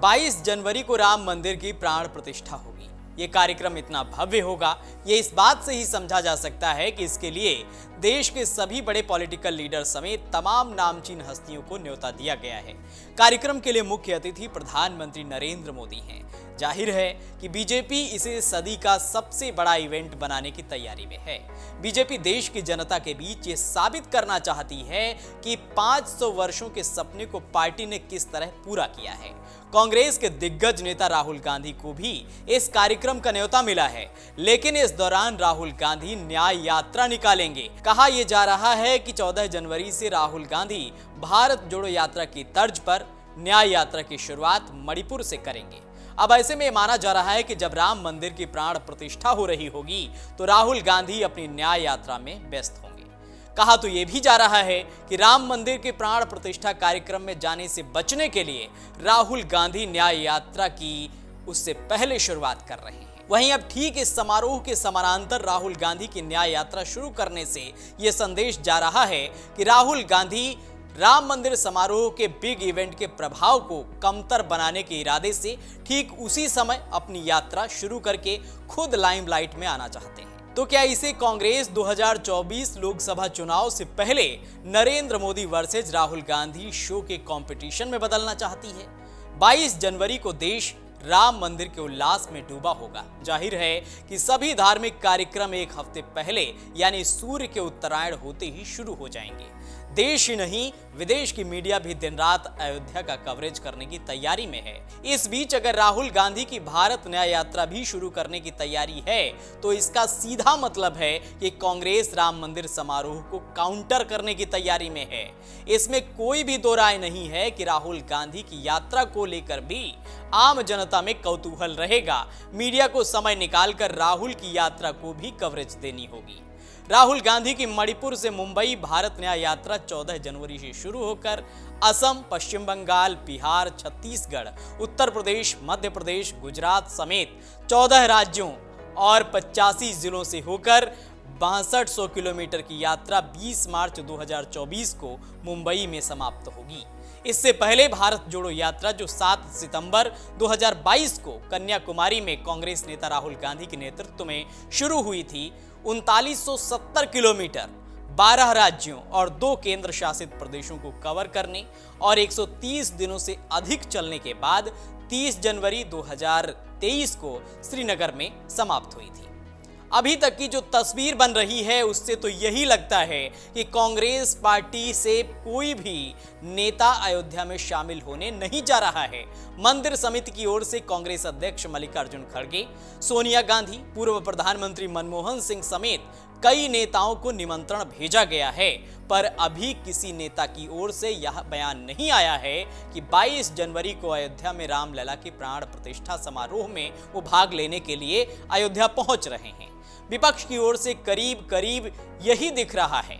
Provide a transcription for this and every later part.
22 जनवरी को राम मंदिर की प्राण प्रतिष्ठा होगी। ये कार्यक्रम इतना भव्य होगा, ये इस बात से ही समझा जा सकता है कि इसके लिए देश के सभी बड़े पॉलिटिकल लीडर समेत तमाम नामचीन हस्तियों को न्योता दिया गया है। कार्यक्रम के लिए मुख्य अतिथि प्रधानमंत्री नरेंद्र मोदी हैं। जाहिर है कि बीजेपी इसे सदी का सबसे बड़ा इवेंट बनाने की तैयारी में है। बीजेपी देश की जनता के बीच ये साबित करना चाहती है कि 500 वर्षों के सपने को पार्टी ने किस तरह पूरा किया है। कांग्रेस के दिग्गज नेता राहुल गांधी को भी इस कार्यक्रम का न्योता मिला है, लेकिन इस दौरान राहुल गांधी न्याय यात्रा निकालेंगे। कहा यह जा रहा है कि 14 जनवरी से राहुल गांधी भारत जोड़ो यात्रा की तर्ज पर न्याय यात्रा की शुरुआत मणिपुर से करेंगे। अब ऐसे में माना जा रहा है कि जब राम मंदिर की प्राण प्रतिष्ठा हो रही होगी तो राहुल गांधी अपनी न्याय यात्रा में व्यस्त होंगे। कहा तो यह भी जा रहा है कि राम मंदिर के प्राण प्रतिष्ठा कार्यक्रम में जाने से बचने के लिए राहुल गांधी न्याय यात्रा की उससे पहले शुरुआत कर रहे हैं। वहीं अब ठीक इस समारोह के समानांतर राहुल गांधी की न्याय यात्रा शुरू करने से यह संदेश जा रहा है कि राहुल गांधी राम मंदिर समारोह के बिग इवेंट के प्रभाव को कमतर बनाने के इरादे से ठीक उसी समय अपनी यात्रा शुरू करके खुद लाइमलाइट में आना चाहते हैं। तो क्या इसे कांग्रेस 2024 लोकसभा चुनाव से पहले नरेंद्र मोदी वर्सेज राहुल गांधी शो के कंपटीशन में बदलना चाहती है? 22 जनवरी को देश राम मंदिर के उल्लास में डूबा होगा। जाहिर है कि सभी धार्मिक कार्यक्रम एक हफ्ते पहले यानी सूर्य के उत्तरायण होते ही शुरू हो जाएंगे। देश ही नहीं विदेश की मीडिया भी दिन रात अयोध्या का कवरेज करने की तैयारी में है। इस बीच अगर राहुल गांधी की भारत न्याय यात्रा भी शुरू करने की तैयारी है तो इसका सीधा मतलब है कि कांग्रेस राम मंदिर समारोह को काउंटर करने की तैयारी में है। इसमें कोई भी दो राय नहीं है कि राहुल गांधी की यात्रा को लेकर भी आम जनता में कौतूहल रहेगा। मीडिया को समय निकालकर राहुल की यात्रा को भी कवरेज देनी होगी। राहुल गांधी की मणिपुर से मुंबई भारत न्याय यात्रा 14 जनवरी से शुरू होकर असम, पश्चिम बंगाल, बिहार, छत्तीसगढ़, उत्तर प्रदेश, मध्य प्रदेश, गुजरात समेत 14 राज्यों और 85 जिलों से होकर 6200 किलोमीटर की यात्रा 20 मार्च 2024 को मुंबई में समाप्त होगी। इससे पहले भारत जोड़ो यात्रा जो 7 सितंबर 2022 को कन्याकुमारी में कांग्रेस नेता राहुल गांधी के नेतृत्व में शुरू हुई थी, 3970 किलोमीटर 12 राज्यों और 2 केंद्र शासित प्रदेशों को कवर करने और 130 दिनों से अधिक चलने के बाद 30 जनवरी 2023 को श्रीनगर में समाप्त हुई थी। अभी तक की जो तस्वीर बन रही है उससे तो यही लगता है कि कांग्रेस पार्टी से कोई भी नेता अयोध्या में शामिल होने नहीं जा रहा है। मंदिर समिति की ओर से कांग्रेस अध्यक्ष मल्लिकार्जुन खड़गे, सोनिया गांधी, पूर्व प्रधानमंत्री मनमोहन सिंह समेत कई नेताओं को निमंत्रण भेजा गया है, पर अभी किसी नेता की ओर से यह बयान नहीं आया है कि 22 जनवरी को अयोध्या में रामलला के प्राण प्रतिष्ठा समारोह में वो भाग लेने के लिए अयोध्या पहुंच रहे हैं। विपक्ष की ओर से करीब करीब यही दिख रहा है।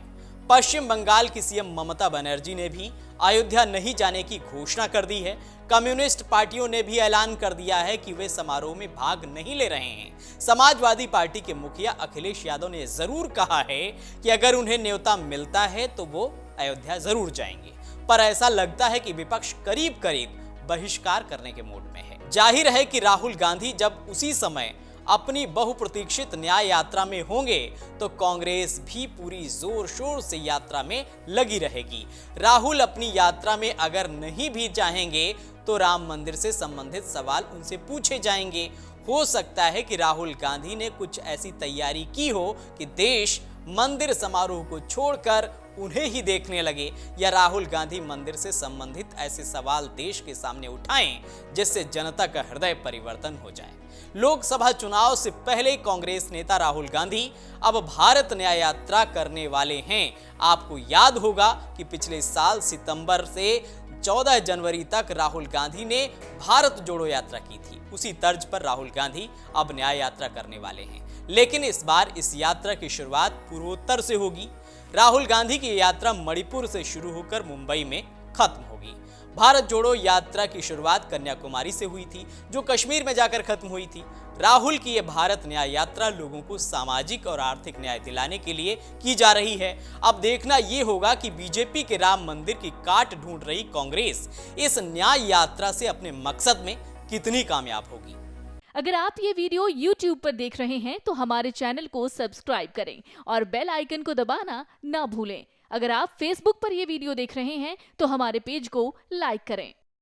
पश्चिम बंगाल की सीएम ममता बनर्जी ने भी अयोध्या नहीं जाने की घोषणा कर दी है। कम्युनिस्ट पार्टियों ने भी ऐलान कर दिया है कि वे समारोह में भाग नहीं ले रहे हैं। समाजवादी पार्टी के मुखिया अखिलेश यादव ने जरूर कहा है कि अगर उन्हें न्योता मिलता है तो वो अयोध्या जरूर जाएंगे, पर ऐसा लगता है कि विपक्ष करीब करीब बहिष्कार करने के मूड में है। जाहिर है कि राहुल गांधी जब उसी समय अपनी बहुप्रतीक्षित न्याय यात्रा में होंगे तो कांग्रेस भी पूरी जोर शोर से यात्रा में लगी रहेगी। राहुल अपनी यात्रा में अगर नहीं भी चाहेंगे तो राम मंदिर से संबंधित सवाल उनसे पूछे जाएंगे। हो सकता है कि राहुल गांधी ने कुछ ऐसी तैयारी की हो कि देश मंदिर समारोह को छोड़कर उन्हें ही देखने लगे, या राहुल गांधी मंदिर से संबंधित ऐसे सवाल देश के सामने उठाएं जिससे जनता का हृदय परिवर्तन हो जाए। लोकसभा चुनाव से पहले कांग्रेस नेता राहुल गांधी अब भारत न्याय यात्रा करने वाले हैं। आपको याद होगा कि पिछले साल सितंबर से 14 जनवरी तक राहुल गांधी ने भारत जोड़ो यात्रा की थी। उसी तर्ज पर राहुल गांधी अब न्याय यात्रा करने वाले हैं, लेकिन इस बार इस यात्रा की शुरुआत पूर्वोत्तर से होगी। राहुल गांधी की यात्रा मणिपुर से शुरू होकर मुंबई में खत्म होगी। भारत जोड़ो यात्रा की शुरुआत कन्याकुमारी से हुई थी, जो कश्मीर में जाकर खत्म हुई थी। राहुल की ये भारत न्याय यात्रा लोगों को सामाजिक और आर्थिक न्याय दिलाने के लिए की जा रही है। अब देखना ये होगा कि बीजेपी के राम मंदिर की काट ढूंढ रही कांग्रेस इस न्याय यात्रा से अपने मकसद में कितनी कामयाब होगी। अगर आप ये वीडियो YouTube पर देख रहे हैं तो हमारे चैनल को सब्सक्राइब करें और बेल आइकन को दबाना ना भूलें। अगर आप Facebook पर ये वीडियो देख रहे हैं तो हमारे पेज को लाइक करें।